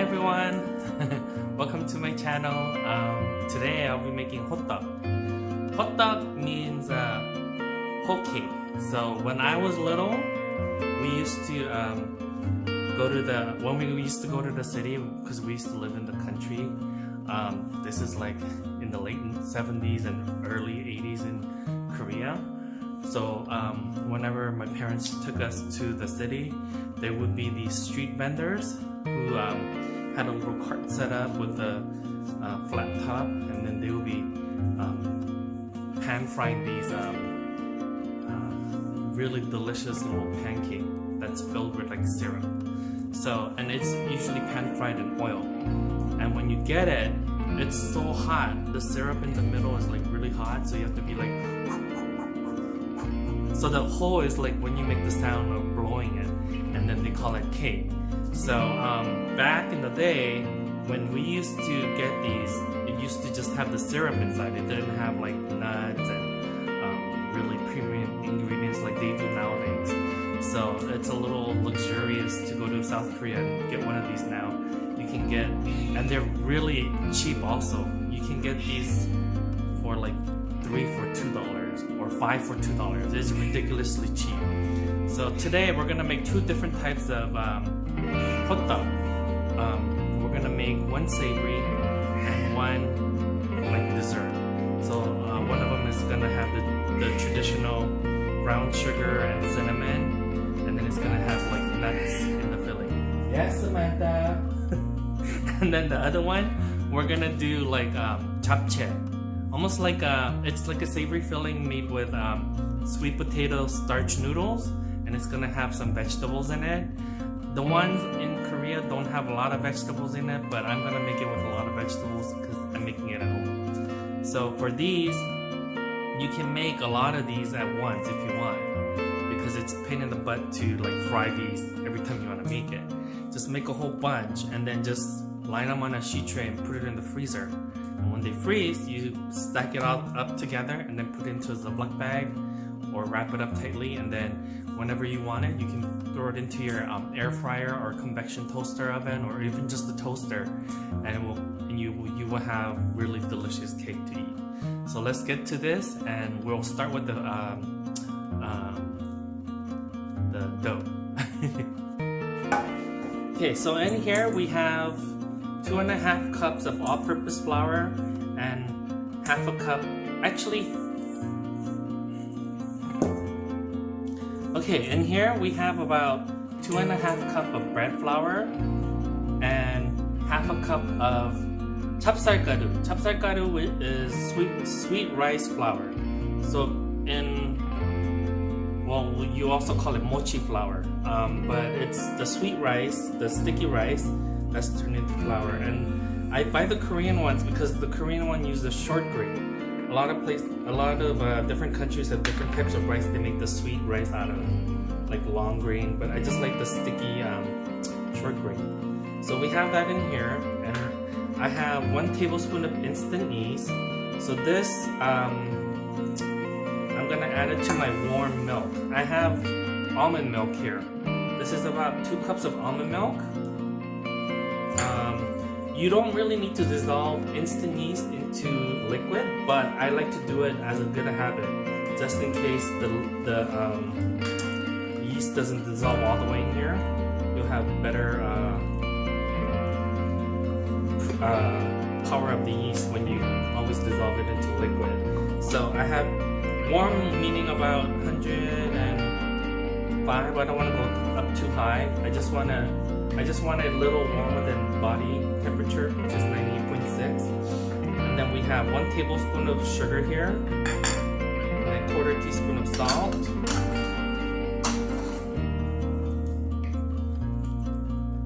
everyone, welcome to my channel. Today I'll be making Ho Dduck. Ho Dduck means whole cake. So when I was little, we used to when we used to go to the city, because we used to live in the country. This is like in the late 70s and early 80s in Korea. So whenever my parents took us to the city, there would be these street vendors who had a little cart set up with a flat top, and then they would be pan frying these really delicious little pancake that's filled with like syrup. So, and it's usually pan fried in oil. And when you get it, it's so hot. The syrup in the middle is like really hot, so you have to be like. So the hole is like when you make the sound of blowing it, and then they call it cake. So back in the day, when we used to get these, it used to just have the syrup inside. It didn't have like nuts and really premium ingredients like they do nowadays. So it's a little luxurious to go to South Korea and get one of these now. You can get, and they're really cheap also. You can get these for like 3 for $2 or 5 for $2. It's ridiculously cheap. So today we're gonna make two different types of Ho Dduck. We're gonna make one savory and one like dessert. So one of them is gonna have the traditional brown sugar and cinnamon, and then it's gonna have like nuts in the filling. Yes, Samantha. And then the other one, we're gonna do like japchae. Almost like it's like a savory filling made with sweet potato starch noodles, and it's gonna have some vegetables in it. The ones in Korea don't have a lot of vegetables in it, but I'm gonna make it with a lot of vegetables because I'm making it at home. So for these, you can make a lot of these at once if you want, because it's a pain in the butt to like fry these every time you want to make it. Just make a whole bunch and then just line them on a sheet tray and put it in the freezer. And when they freeze, you stack it all up together and then put it into a Ziploc bag or wrap it up tightly, and then whenever you want it, you can throw it into your air fryer or convection toaster oven, or even just the toaster, and you will have really delicious cake to eat. So let's get to this, and we'll start with the dough. Okay, so in here we have 2.5 cups of all-purpose flour and half a cup, actually. Okay, in here we have about 2.5 cup of bread flour and half a cup of chapsalgaru. Chapsalgaru is sweet rice flour. So you also call it mochi flour, but it's the sweet rice, the sticky rice that's turned into flour. And I buy the Korean ones because the Korean one uses short grain. A lot of different countries have different types of rice they make the sweet rice out of, like long grain, but I just like the sticky short grain. So we have that in here, and I have 1 tablespoon of instant yeast. So this, I'm gonna add it to my warm milk. I have almond milk here. This is about 2 cups of almond milk. You don't really need to dissolve instant yeast into liquid, but I like to do it as a good habit, just in case the yeast doesn't dissolve all the way in here. You'll have better power of the yeast when you always dissolve it into liquid. So I have warm, meaning about 105. I don't want to go up too high. I just want it a little warmer than body temperature, which is 98.6. And then we have 1 tablespoon of sugar here, and a 1/4 teaspoon of salt.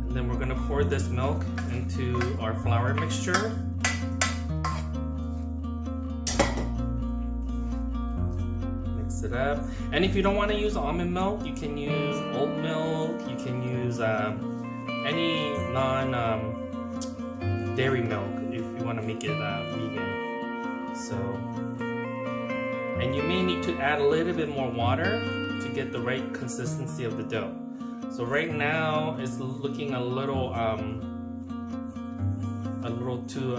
And then we're gonna pour this milk into our flour mixture. Mix it up. And if you don't want to use almond milk, you can use oat milk. You can use any non-dairy milk if you want to make it vegan. So, and you may need to add a little bit more water to get the right consistency of the dough. So right now it's looking a little a little too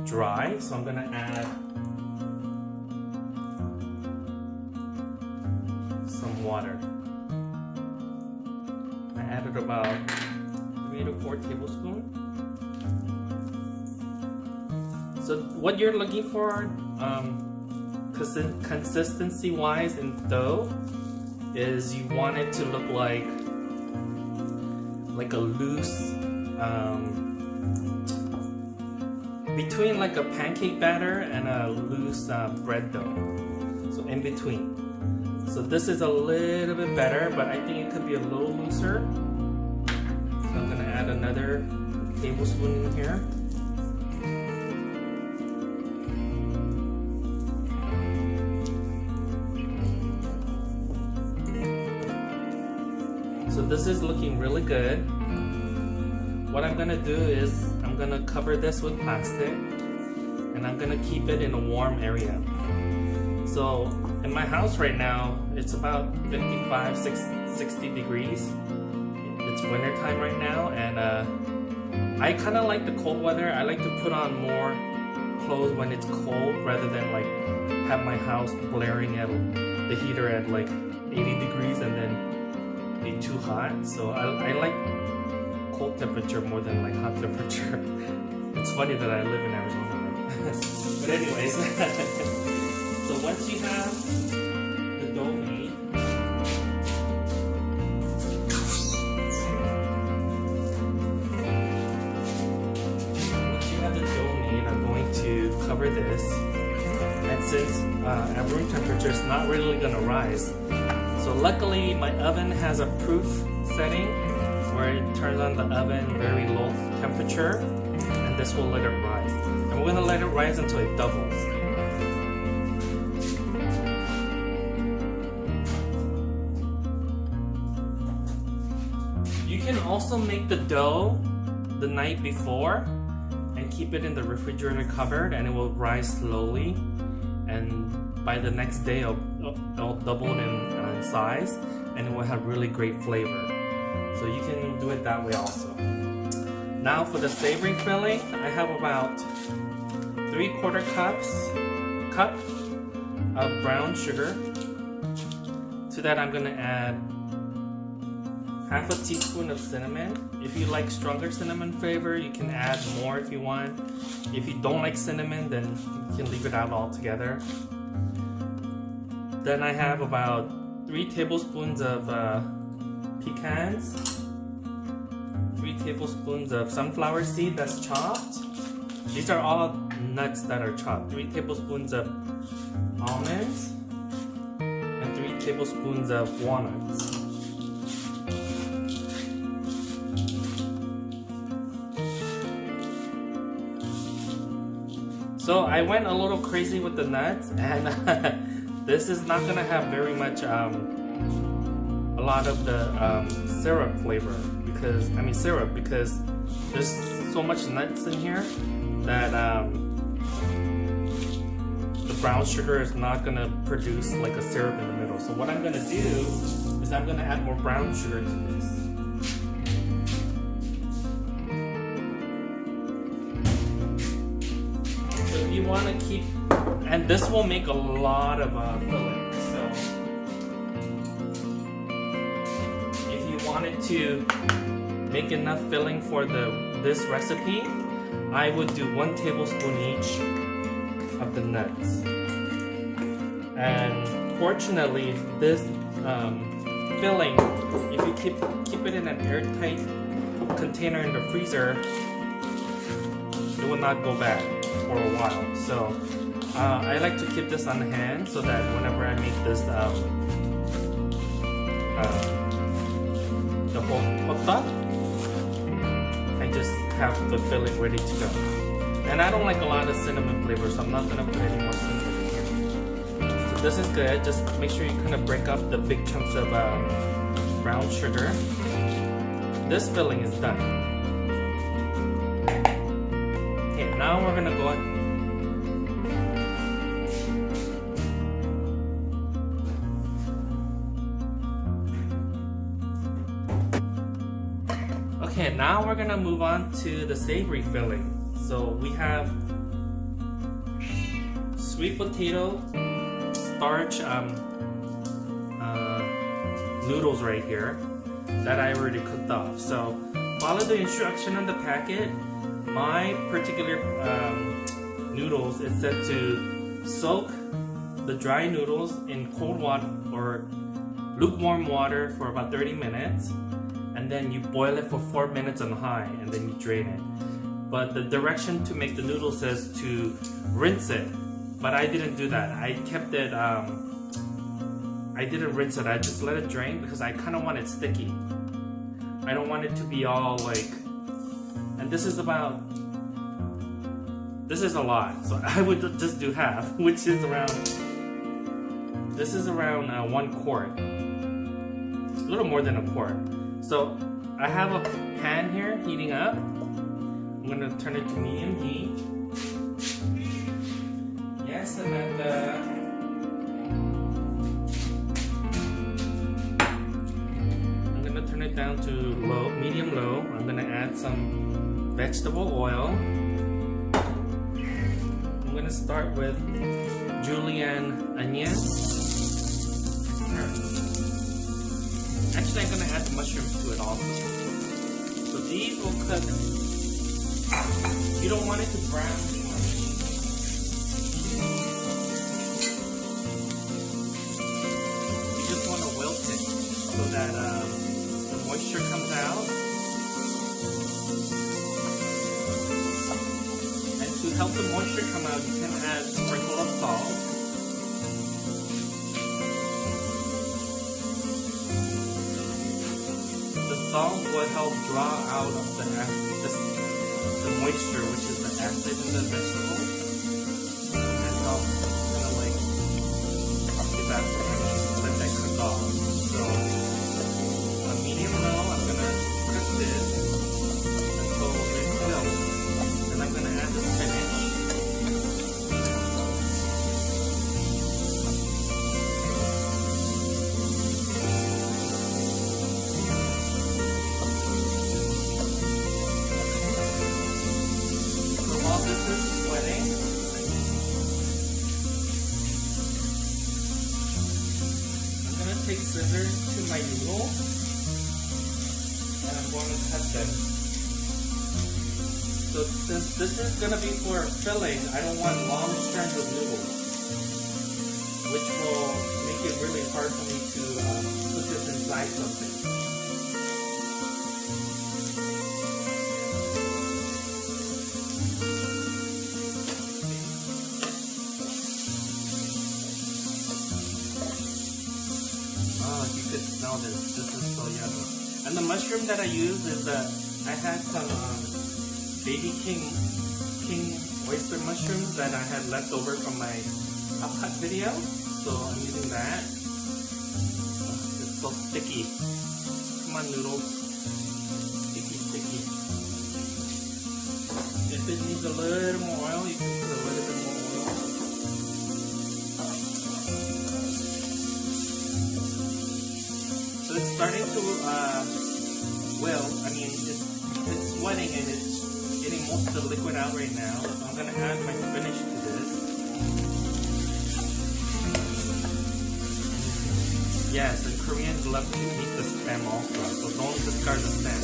dry, so I'm gonna add some water. I added about 3 to 4 tablespoons. So what you're looking for consistency wise in dough is you want it to look like a loose between like a pancake batter and a loose bread dough, so in between. So this is a little bit better, but I think it could be a little looser. So I'm gonna add another tablespoon in here. So this is looking really good. What I'm gonna do is I'm gonna cover this with plastic and I'm gonna keep it in a warm area. So in my house right now, it's about 55, 60 degrees. It's winter time right now, and I kind of like the cold weather. I like to put on more clothes when it's cold rather than like have my house blaring at the heater at like 80 degrees and then be too hot. So I like cold temperature more than like hot temperature. It's funny that I live in Arizona, right? But anyways, so once you have the dough made, I'm going to cover this. And since at room temperature, it's not really gonna rise. So luckily, my oven has a proof setting where it turns on the oven very low temperature, and this will let it rise. And we're gonna let it rise until it doubles. You can also make the dough the night before and keep it in the refrigerator covered, and it will rise slowly. And by the next day, it'll double in size, and it will have really great flavor. So you can do it that way also. Now for the savory filling, I have about 3/4 cup of brown sugar. To that I'm gonna add half a teaspoon of cinnamon. If you like stronger cinnamon flavor, you can add more if you want. If you don't like cinnamon, then you can leave it out altogether. Then I have about 3 tablespoons of pecans, 3 tablespoons of sunflower seed that's chopped. These are all nuts that are chopped. 3 tablespoons of almonds and 3 tablespoons of walnuts. So I went a little crazy with the nuts, and this is not gonna have very much, a lot of the syrup flavor because there's so much nuts in here that the brown sugar is not gonna produce like a syrup in the middle. So what I'm gonna do is I'm gonna add more brown sugar to this. You want to keep, and this will make a lot of filling. So if you wanted to make enough filling for this recipe, I would do 1 tablespoon each of the nuts. And fortunately, this filling, if you keep it in an airtight container in the freezer, it will not go bad for a while. So I like to keep this on hand so that whenever I make this the Ho Dduck, I just have the filling ready to go. And I don't like a lot of cinnamon flavor, so I'm not gonna put any more cinnamon in here. So this is good. Just make sure you kind of break up the big chunks of brown sugar. This filling is done. Okay, now we're gonna go ahead. Okay, now we're gonna move on to the savory filling. So we have sweet potato starch noodles right here that I already cooked off. So follow the instruction on the packet. My particular noodles, it said to soak the dry noodles in cold water or lukewarm water for about 30 minutes, and then you boil it for 4 minutes on high, and then you drain it. But the direction to make the noodle says to rinse it, but I didn't do that. I kept it, I didn't rinse it, I just let it drain because I kind of want it sticky. I don't want it to be all like, and this is a lot, so I would just do half, which is around, this is around 1 quart, a little more than a quart. So I have a pan here heating up. I'm gonna turn it to medium heat. Yes, Amanda. I'm gonna turn it down to low, medium low. I'm gonna add some vegetable oil. I'm gonna start with julienne onion. Actually, I'm gonna add the mushrooms to it also. So these will cook. You don't want it to brown too much. You just want to wilt it so that the moisture comes out. And to help the moisture come out, you can add a sprinkle of salt. The salt will help draw out of the moisture, which is the acid in the vegetable, and help kind of like evaporate, let that cook off. So on medium low, I'm gonna cook this until it's filled, and I'm gonna add the spinach. Take scissors to my noodle and I'm going to cut them. So since this is going to be for filling, I don't want long strands of noodles, which will make it really hard for me to put this inside something. You could smell this. This is so yummy. And the mushroom that I use is I had some baby king oyster mushrooms that I had left over from my hot pot video. So I'm using that. It's so sticky. Come on, noodles. Sticky, sticky. If it needs a little more oil, you can put a little bit more oil. It's starting to it's sweating and it's getting most of the liquid out right now. So I'm gonna add my spinach to this. Yes, and Koreans love to eat the stem also, so don't discard the stem.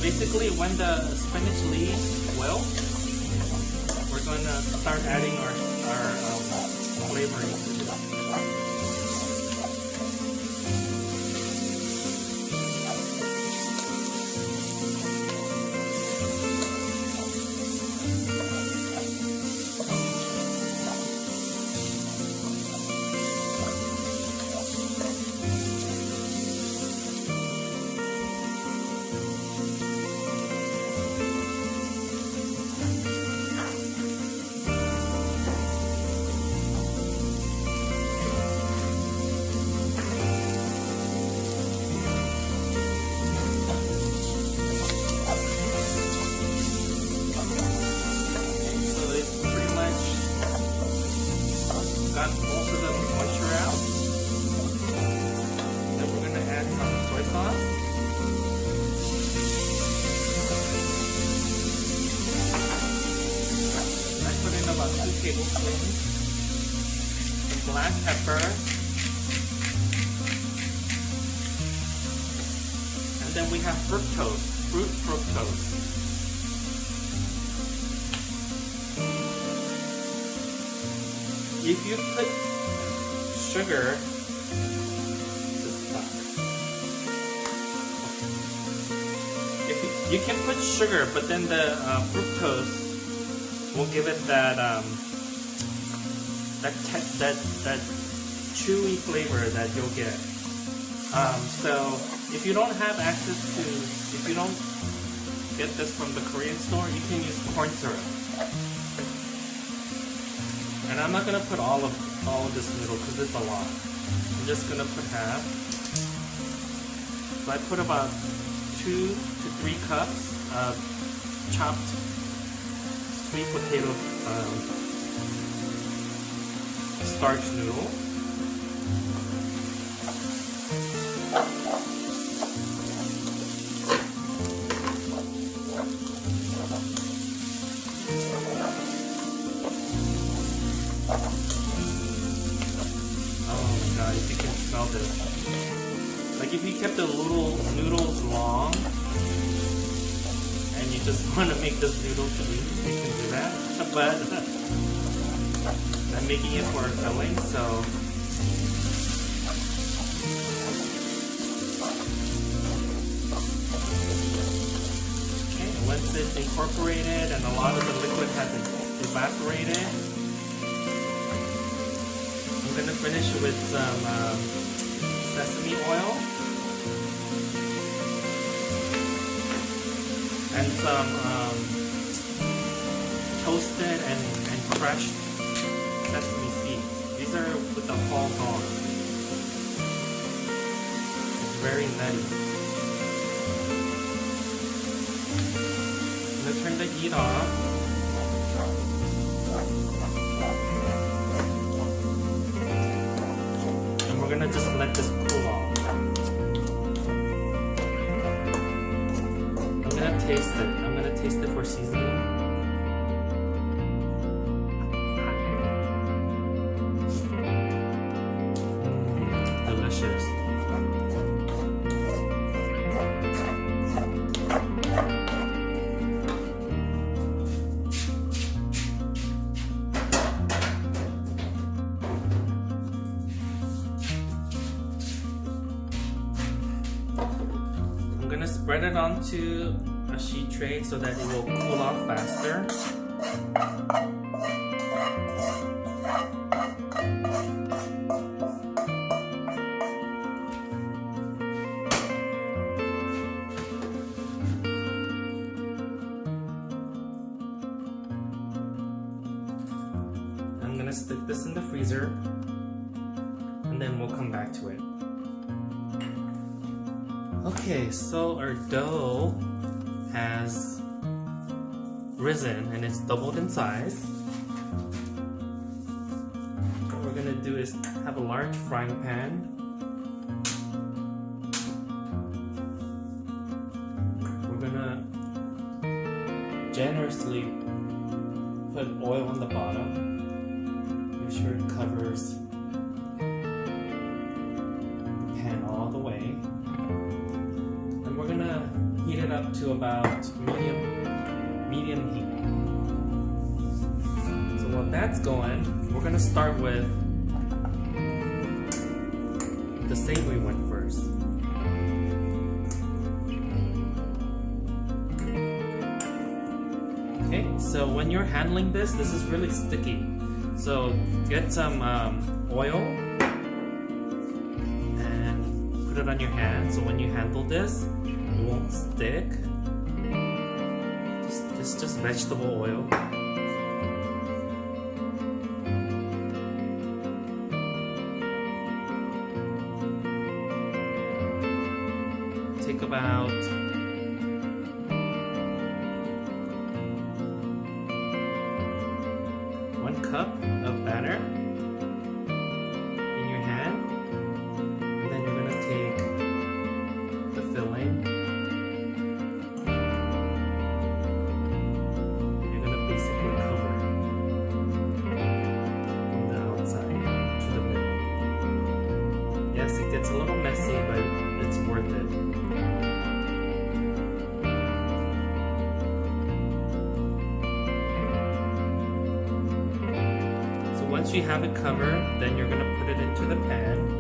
Basically, when the spinach leaves wilt, we're going to start adding our flavoring to this. tablespoons. Some black pepper. And then we have fructose, fruit fructose. If you put sugar, you can put sugar, but then the fructose will give it that chewy flavor that you'll get. So if you don't have access to, if you don't get this from the Korean store, you can use corn syrup. And I'm not gonna put all of this noodle because it's a lot. I'm just gonna put half. So I put about 2 to 3 cups of chopped sweet potato starch noodle. If you can smell this. Like if you kept the noodles long and you just want to make this noodle to eat, you can do that. But I'm making it for filling, so okay, once it's incorporated and a lot of the liquid has evaporated, I'm going to finish with some sesame oil and some toasted and crushed sesame seeds. These are with the hulls on. It's very nutty. I'm going to turn the heat off. We're gonna just let this cool off. I'm gonna taste it. I'm gonna taste it for seasoning. Delicious. I'm gonna spread it onto a sheet tray so that it will cool off faster. I'm gonna stick this in the freezer and then we'll come back to it. Okay, so our dough has risen and it's doubled in size. What we're gonna do is have a large frying pan. We're gonna generously put oil on the bottom. Make sure it covers the pan all the way. We're gonna heat it up to about medium heat. So while that's going, we're gonna start with the savory one first. Okay, so when you're handling this is really sticky. So get some oil and put it on your hand. So when you handle this, it won't stick. It's just vegetable oil. Take about 1 cup of batter in your hand, and then you're gonna take the filling. You're gonna basically cover it. once you have it covered, then you're gonna put it into the pan.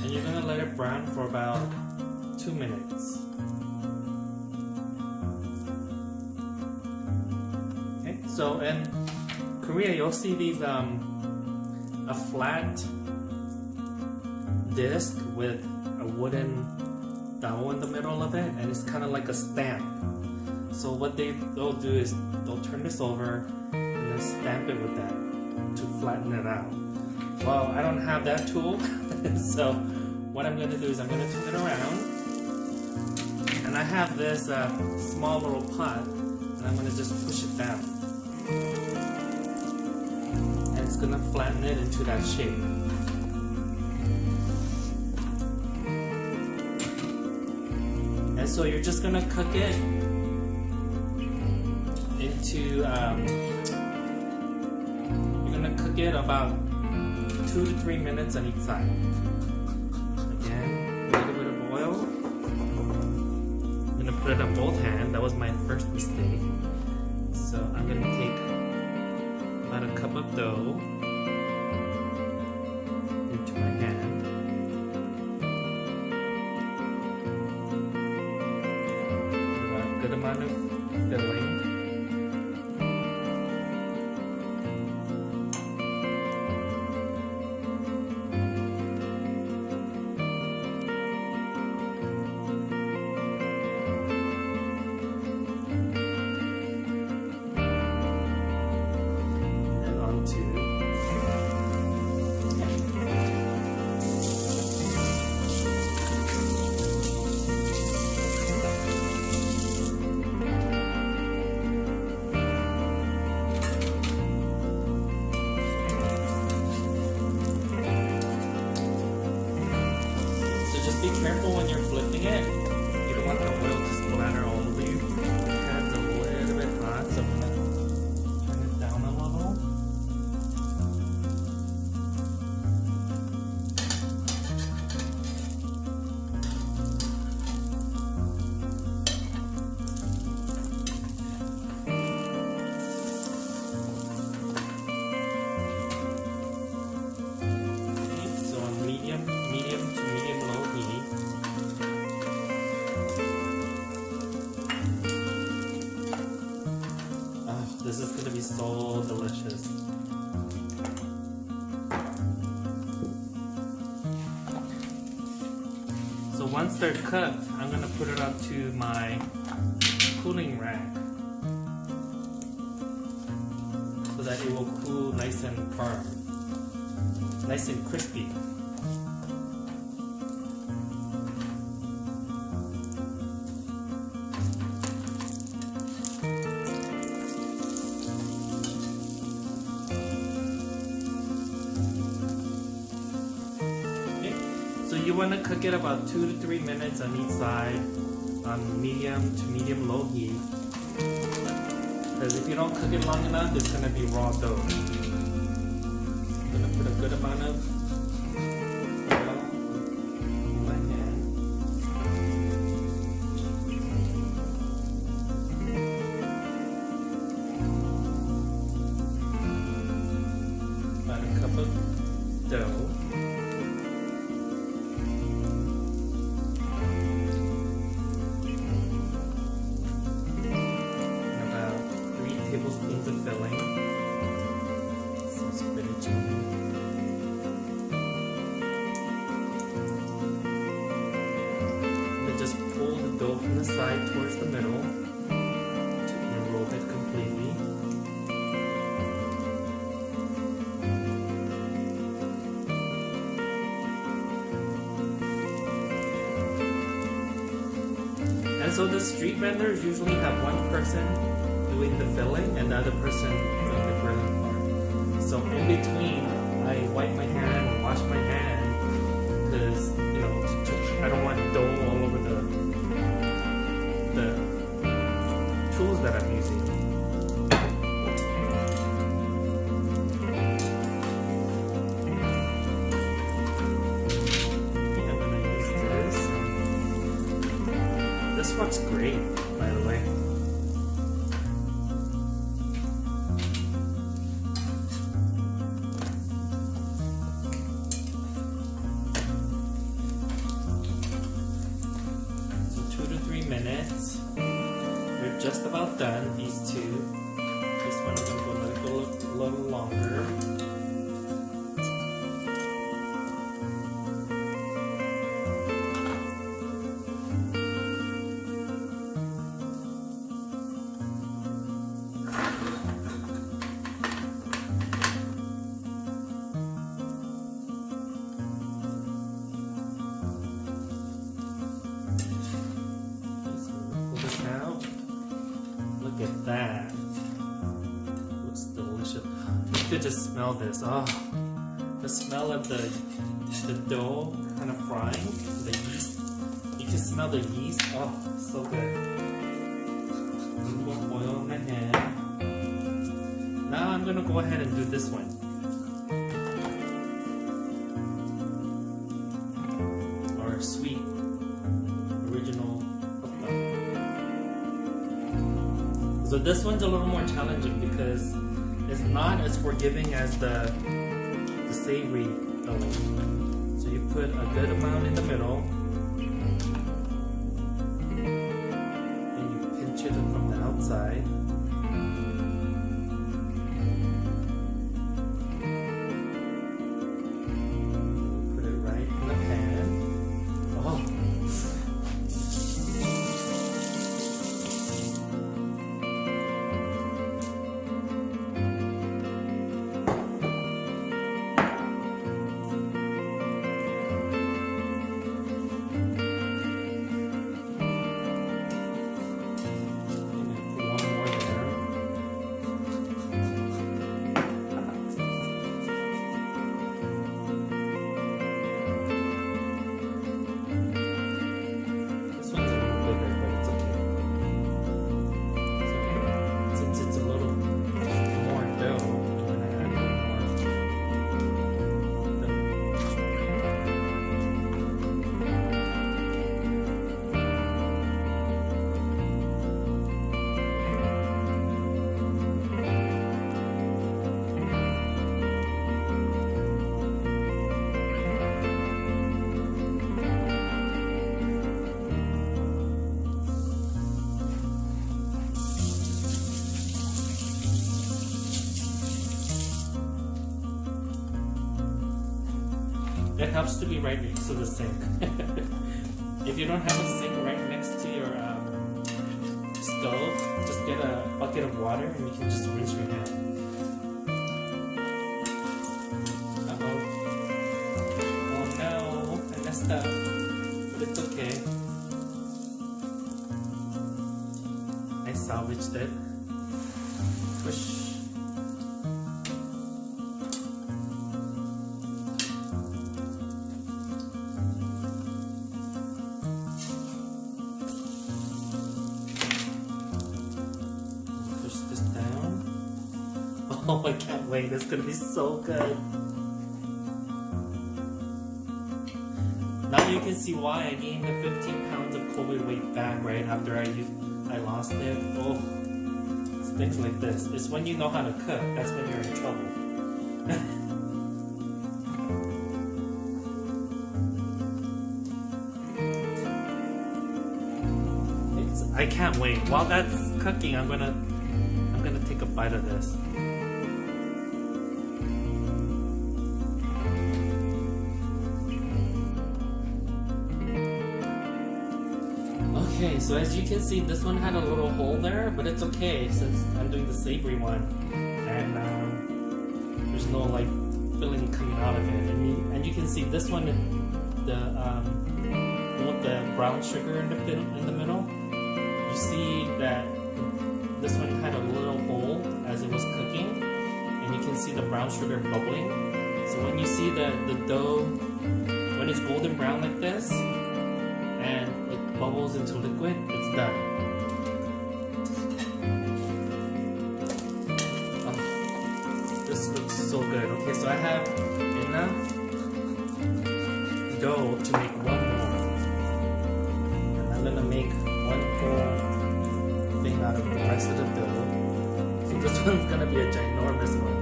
You're gonna let it brown for about 2 minutes. Okay, so in Korea, you'll see these a flat disc with a wooden dowel in the middle of it, and it's kind of like a stamp. So what they'll do is they'll turn this over and then stamp it with that to flatten it out. Well, I don't have that tool, so what I'm going to do is I'm going to turn it around, and I have this small little pot, and I'm going to just push it down, and it's going to flatten it into that shape. And so you're just going to cook it into, you're going to cook it about 2 to 3 minutes on each side. Put it on both hands. That was my first mistake. So I'm going to take about a cup of dough into my hand. About a good amount of filling. Just be careful when you're flipping it. You don't want the oil to splatter all over you. It's a little bit hot, so I'm gonna turn it down a little. Okay, so on medium to medium low heat. Oh, this is gonna be so delicious. So once they're cooked, I'm gonna put it onto my cooling rack so that it will cool nice and firm, nice and crispy. So you want to cook it about 2 to 3 minutes on each side on medium to medium low heat. Because if you don't cook it long enough, it's going to be raw dough. I'm going to put a good amount of oil in my hand. About a cup of dough. Tablespoons of filling, some spinach in there. Then just pull the dough from the side towards the middle to enroll it completely. And so the street vendors usually have one person doing the filling and the other person doing the grilling part. So in between, I wipe my hand or wash my hand because I don't want dough all over the tools that I'm using. Okay, I'm gonna use this. This works great, by the way. Minutes. We're just about done, these two. This one I'm going to let it go a little longer. Look at that. Looks delicious. You could just smell this. Oh, the smell of the dough kind of frying, the yeast. You can smell the yeast. Oh, so good. A little more oil on my hand. Now I'm gonna go ahead and do this one. Our sweet original. So this one's a little more challenging because it's not as forgiving as the savory dough. So you put a good amount in the middle and you pinch it from the outside. Put it right in the pan. Oh. It helps to be right next to the sink. If you don't have a sink right next to your stove, just get a bucket of water and you can just rinse your hand. Uh-oh. Oh no, I messed up. But it's okay. I salvaged it. Push. Oh, I can't wait. It's gonna be so good. Now you can see why I gained the 15 pounds of COVID weight back right after I lost it. Oh, it's things like this. It's when you know how to cook. That's when you're in trouble. I can't wait. While that's cooking, I'm gonna take a bite of this. Okay, so as you can see, this one had a little hole there, but it's okay since I'm doing the savory one, and there's no like filling coming out of it. And you can see this one, the brown sugar in the middle. you see that this one had a little hole as it was cooking, and you can see the brown sugar bubbling. So when you see the dough, when it's golden brown like this, and it bubbles into liquid, it's done. Oh, this looks so good. Okay, so I have enough dough to make one more. And I'm gonna make one whole thing out of the rest of the dough. So this one's gonna be a ginormous one.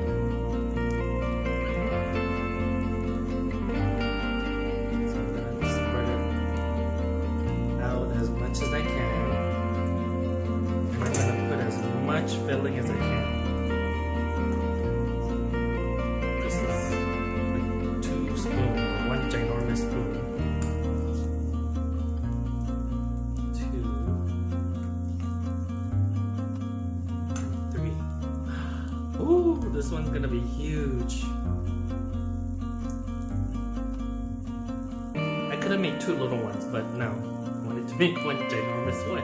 So I'm gonna spread it out as much as I can. And I'm gonna put as much filling as I can. This is like 2 spoons, one ginormous spoon. 2, 3. Ooh, this one's gonna be huge. I could have made 2 little ones, but no. I wanted to make one ginormous one.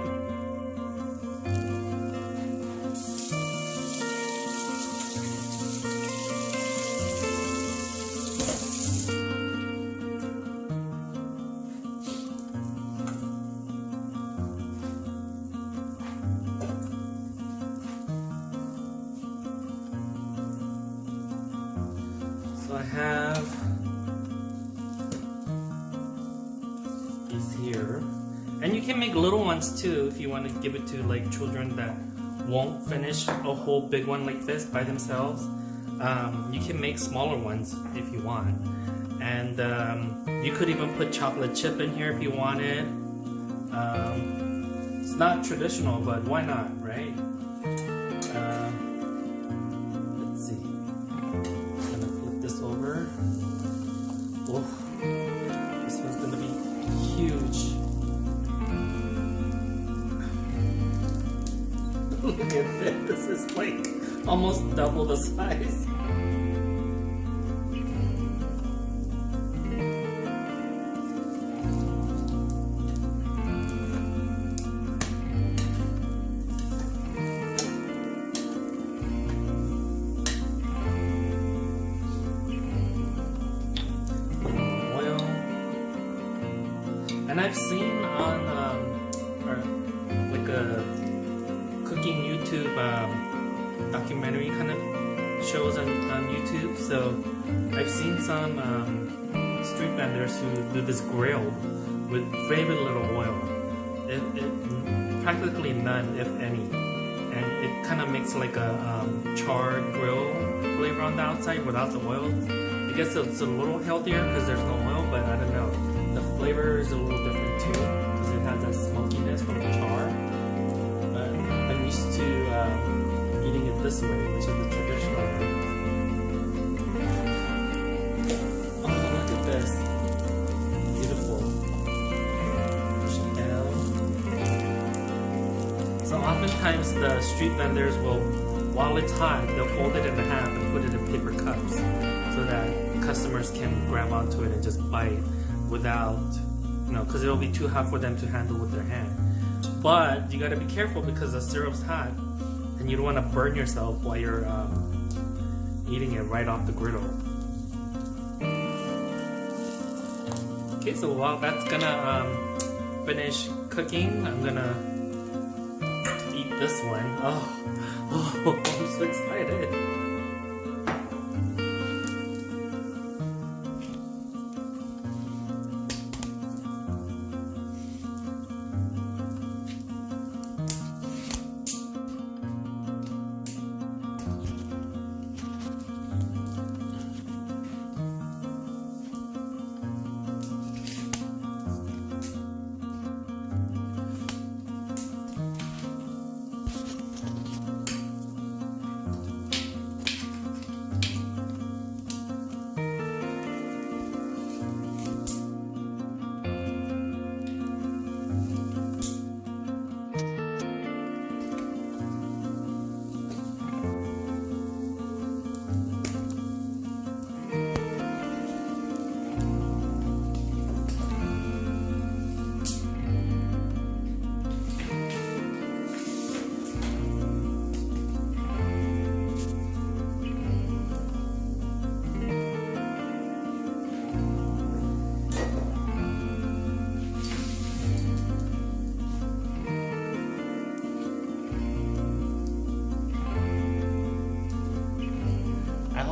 So I have these here, and you can make little ones too if you want to give it to like children that won't finish a whole big one like this by themselves. You can make smaller ones if you want, and you could even put chocolate chip in here if you wanted. It's not traditional, but why not, right? Let's see. I'm gonna flip this over. Oh, this one's gonna be huge. Look at this. This is like almost double the size. And I've seen on like a cooking YouTube documentary kind of shows on YouTube. So I've seen some street vendors who do this grill with very little oil. Practically none, if any. And it kind of makes like a charred grill flavor on the outside without the oil. I guess it's a little healthier because there's no oil, but I don't know. The flavor is a little different too because it has that smokiness from the char. But I'm used to eating it this way, which is the traditional way. Oh, look at this. Beautiful. So oftentimes the street vendors will, while it's hot, they'll fold it in half and put it in paper cups so that customers can grab onto it and just bite without, because it'll be too hot for them to handle with their hand. But you gotta be careful because the syrup's hot and you don't want to burn yourself while you're eating it right off the griddle. Okay, so while that's gonna finish cooking, I'm gonna eat this one. Oh, I'm so excited.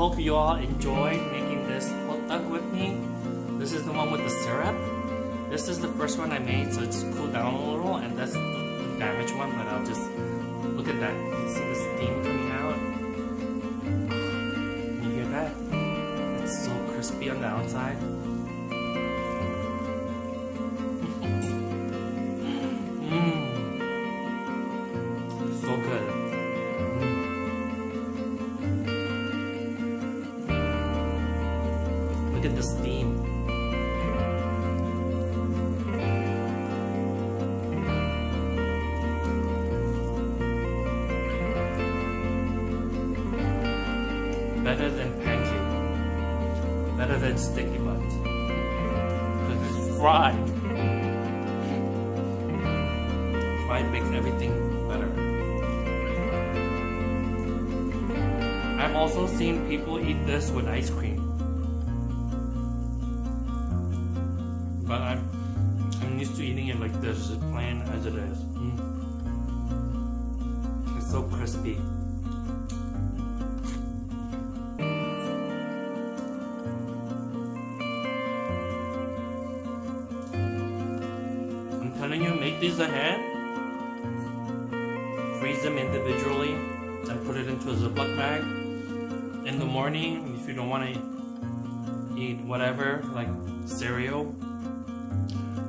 hope you all enjoyed making this Ho Dduck with me. This is the one with the syrup. This is the first one I made, so it's cooled down a little, and that's the damaged one, but I'll just look at that. You see the steam coming out? You hear that? It's so crispy on the outside. So good. Look at the steam. Better than pancake. Better than sticky buns. Because it's fried. Fried makes everything better. I've also seen people eat this with ice cream. But I'm used to eating it like this, just plain as it is. It's so crispy. I'm telling you, make these ahead. Freeze them individually and put it into a Ziploc bag. In the morning, if you don't want to eat whatever, like cereal,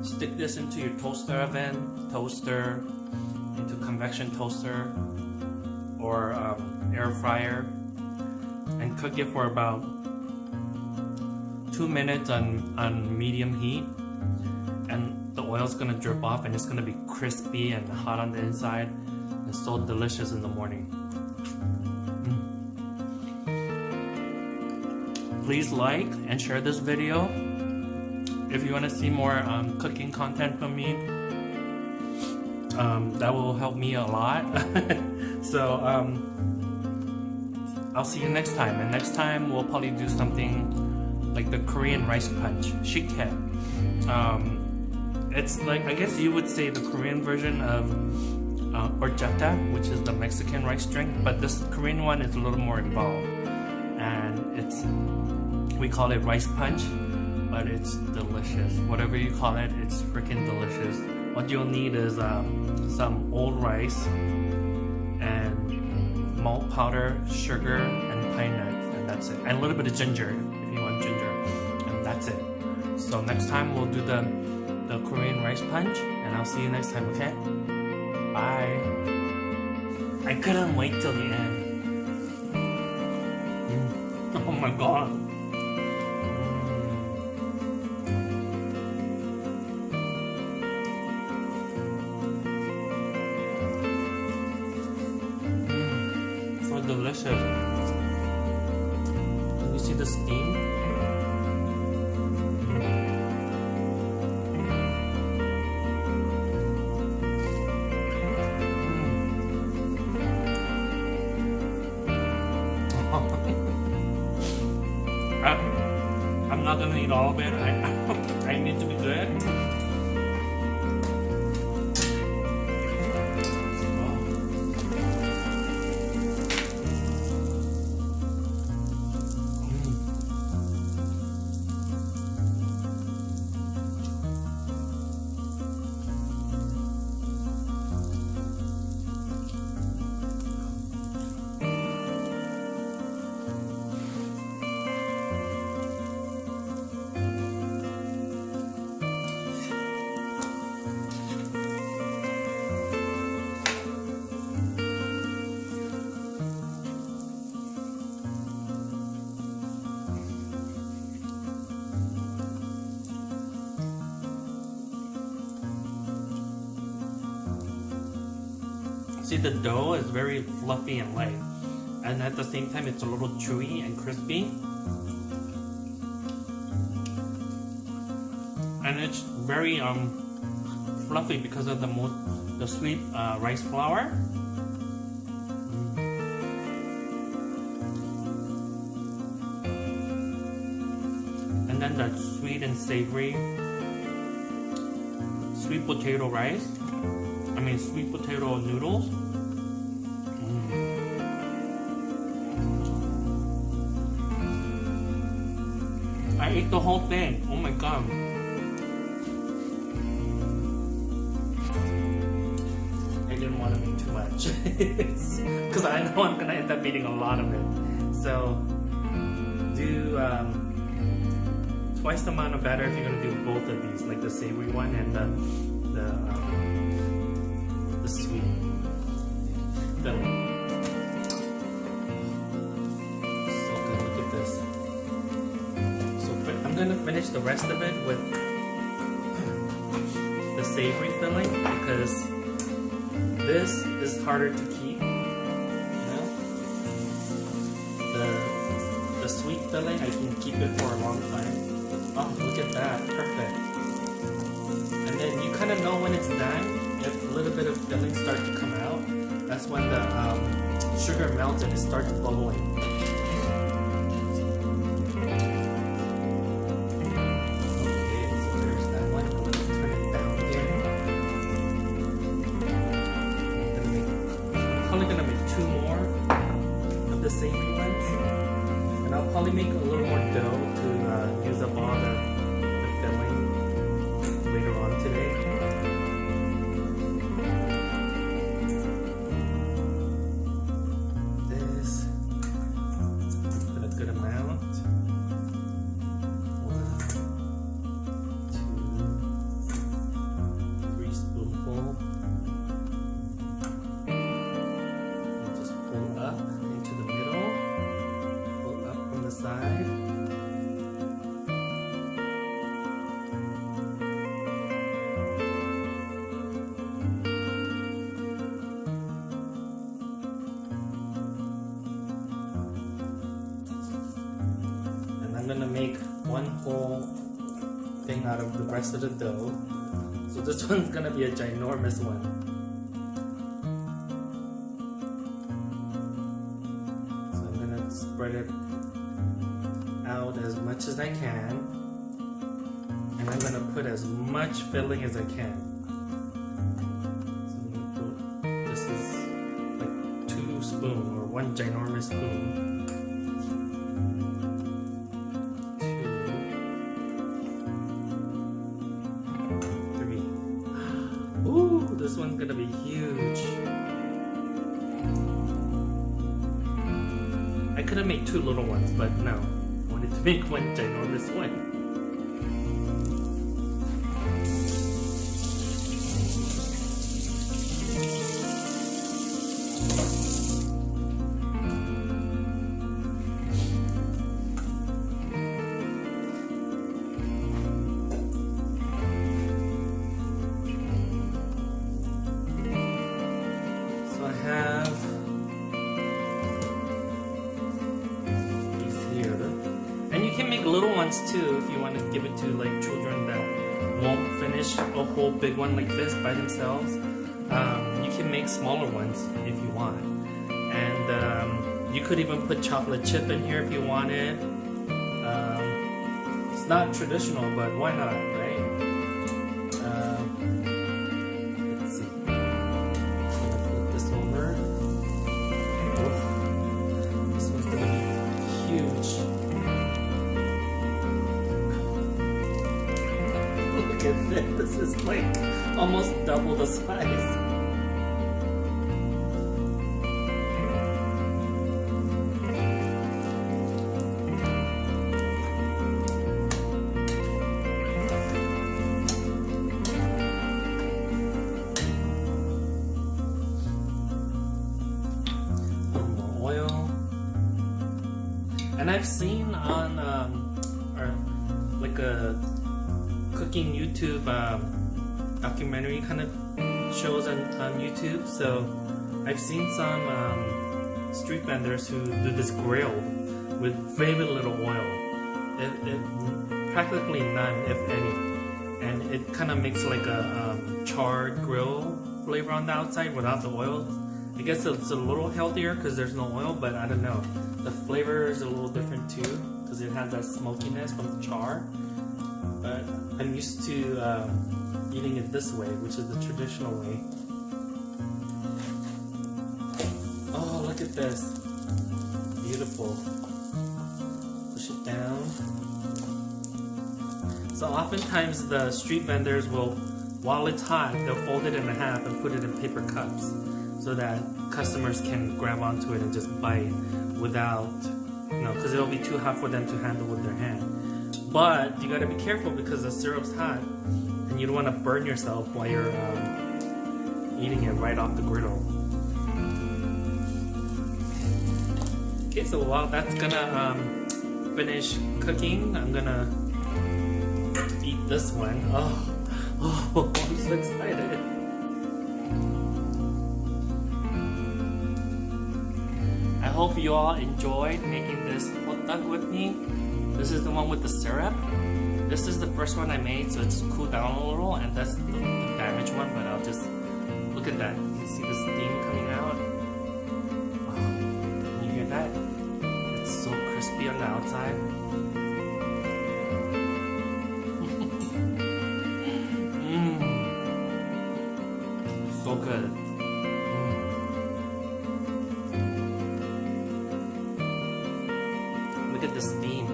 stick this into your toaster oven, into convection toaster, or air fryer, and cook it for about 2 minutes on medium heat. And the oil's gonna drip off, and it's gonna be crispy and hot on the inside. It's so delicious in the morning. Please like and share this video. If you want to see more cooking content from me, that will help me a lot. So I'll see you next time. And next time we'll probably do something like the Korean rice punch, shikhae. It's like, I guess you would say the Korean version of horchata, which is the Mexican rice drink, but this Korean one is a little more involved, and we call it rice punch, but it's delicious. Whatever you call it, it's freaking delicious. What you'll need is some old rice and malt powder, sugar, and pine nuts, and that's it. And a little bit of ginger if you want ginger, and that's it. So next time we'll do the Korean rice punch, and I'll see you next time, okay? Bye. I couldn't wait till the end. Oh my god. So delicious. Can you see the steam? I'm not gonna eat all of it. I need to be good. See, the dough is very fluffy and light, and at the same time it's a little chewy and crispy, and it's very fluffy because of the sweet rice flour. And then that sweet and savory sweet potato rice. Sweet potato noodles. I ate the whole thing. Oh my god. I didn't want to make too much because I know I'm gonna end up eating a lot of it. So do twice the amount of batter if you're gonna do both of these, like the savory one and the sweet filling. So good. Look at this. So I'm gonna finish the rest of it with the savory filling because this is harder to keep. You know, the sweet filling I can keep it for a long time. Oh, look at that, perfect. And then you kind of know when it's done. If a little bit of filling starts to come out, that's when the sugar melts and it starts bubbling. Okay, so there's that one. I'm gonna turn it down again. I'm probably gonna make 2 more of the savory ones. And I'll probably make a little more dough to use up all the filling later on today. This, put a good amount. 1, 2, 3 spoonfuls. And just pull up into the middle. Pull up from the side. I'm gonna make one whole thing out of the rest of the dough. So this one's gonna be a ginormous one. So I'm gonna spread it out as much as I can. And I'm gonna put as much filling as I can. So I'm gonna put, this is like 2 spoons or 1 ginormous spoon. Ooh, this one's gonna be huge. I could have made 2 little ones, but no. I wanted to make 1 ginormous one. Have these here, and you can make little ones too if you want to give it to like children that won't finish a whole big one like this by themselves. You can make smaller ones if you want, and you could even put chocolate chip in here if you wanted. It's not traditional, but why not, right? This is like almost double the size. A little more oil. And I've seen on like a cooking YouTube documentary kind of shows on YouTube. So I've seen some street vendors who do this grill with very little oil. It practically none, if any. And it kind of makes like a charred grill flavor on the outside without the oil. I guess it's a little healthier because there's no oil, but I don't know. The flavor is a little different too because it has that smokiness from the char. But I'm used to eating it this way, which is the traditional way. Oh, look at this. Beautiful. Push it down. So oftentimes the street vendors will, while it's hot, they'll fold it in half and put it in paper cups so that customers can grab onto it and just bite without, because it'll be too hot for them to handle with their hand. But you gotta be careful because the syrup's hot and you don't want to burn yourself while you're eating it right off the griddle. Okay, so while that's gonna finish cooking, I'm gonna eat this one. Oh, I'm so excited. I hope you all enjoyed making this Ho Dduck with me. This is the one with the syrup. This is the first one I made, so it's cooled down a little, and that's the damaged one, but I'll just, look at that. You see the steam coming out? Can you hear that? It's so crispy on the outside. So good. Look at the steam.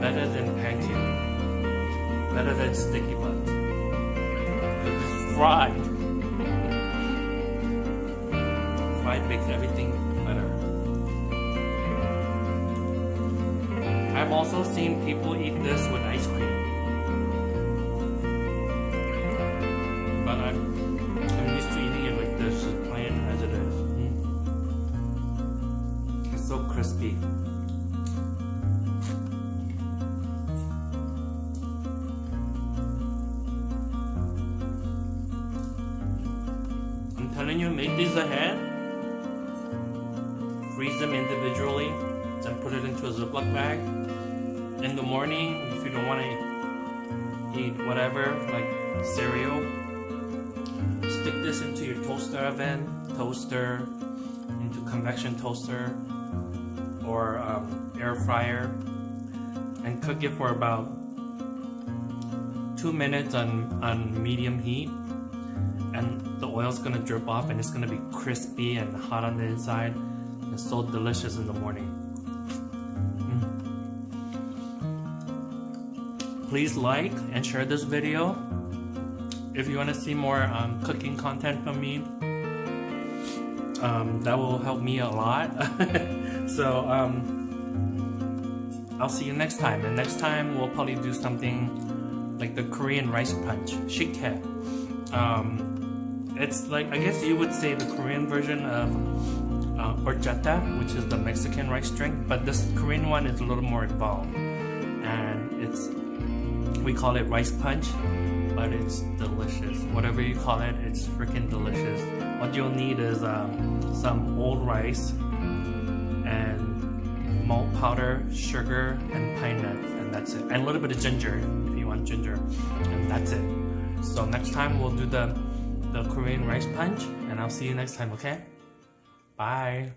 Better than pancake. Better than sticky buns. It's fried. Fried makes everything better. I've also seen people eat this with ice cream. But I'm used to eating it like this, just plain as it is. It's so crispy. I'm telling you, make these ahead. Freeze them individually, then put it into a Ziploc bag. In the morning, if you don't want to eat whatever, like cereal, stick this into your toaster oven, into convection toaster, or air fryer, and cook it for about 2 minutes on medium heat. And the oil's gonna drip off and it's gonna be crispy and hot on the inside. It's so delicious in the morning. Please like and share this video. If you want to see more cooking content from me, that will help me a lot. So I'll see you next time. And next time we'll probably do something like the Korean rice punch, shikhae. It's like, I guess you would say the Korean version of horchata, which is the Mexican rice drink, but this Korean one is a little more involved, and we call it rice punch, but it's delicious. Whatever you call it, it's freaking delicious. What you'll need is some old rice and malt powder, sugar, and pine nuts, and that's it. And a little bit of ginger if you want ginger, and that's it. So next time we'll do the Korean rice punch, and I'll see you next time, okay? Bye.